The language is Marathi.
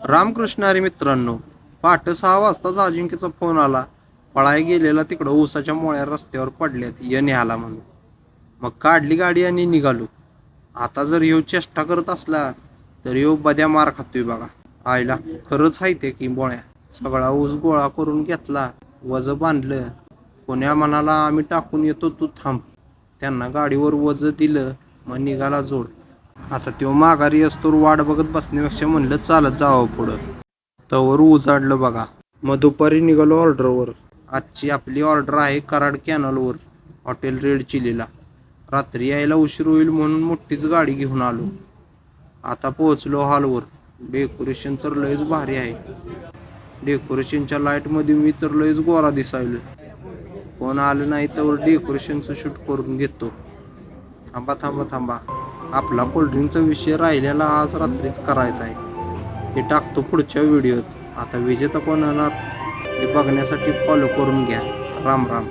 रामकृष्ण हरी मित्रांनो, पहाटे 6 वाजताच अजिंक्यचा फोन आला. पळाय गेलेला तिकडं ऊसाच्या मोळ्या रस्त्यावर पडल्यात, ये न्याला म्हणून. मग काढली गाडी आणि निघालो. आता जर ह्यो चेष्टा करत असला तर ह्यो बद्या मार खातोय बघा. आईला खरंच आहे ते की मोळ्या. सगळा ऊस गोळा करून घेतला, वज बांधलं. कोण्या म्हणाला आम्ही टाकून येतो, तू थांब. त्यांना गाडीवर वज दिलं, मग निघाला जोड. आता त्यो माघारी असतोर वाट बघत बसण्यापेक्षा म्हणलं चालत जावं पुढं. तवर उजाडलं बघा. मग दुपारी निघालो ऑर्डरवर. आजची आपली ऑर्डर आहे कराड कॅनलवर, हॉटेल रेड चिलीला. रात्री यायला उशीर होईल म्हणून मोठीच गाडी घेऊन आलो. आता पोहोचलो हॉलवर. डेकोरेशन तर लयच भारी आहे. डेकोरेशनच्या लाईटमध्ये मी तर लयच गोरा दिसायलो. कोण आलं नाही तर डेकोरेशनचं शूट करून घेतो. थांबा थांबा थांबा, आपला कोल्ड्रिंकचा विषय राहिलेला आज रात्रीच करायचा आहे. ते टाकतो पुढच्या व्हिडिओत. आता विजेता कोण येणार हे बघण्यासाठी फॉलो करून घ्या. राम राम.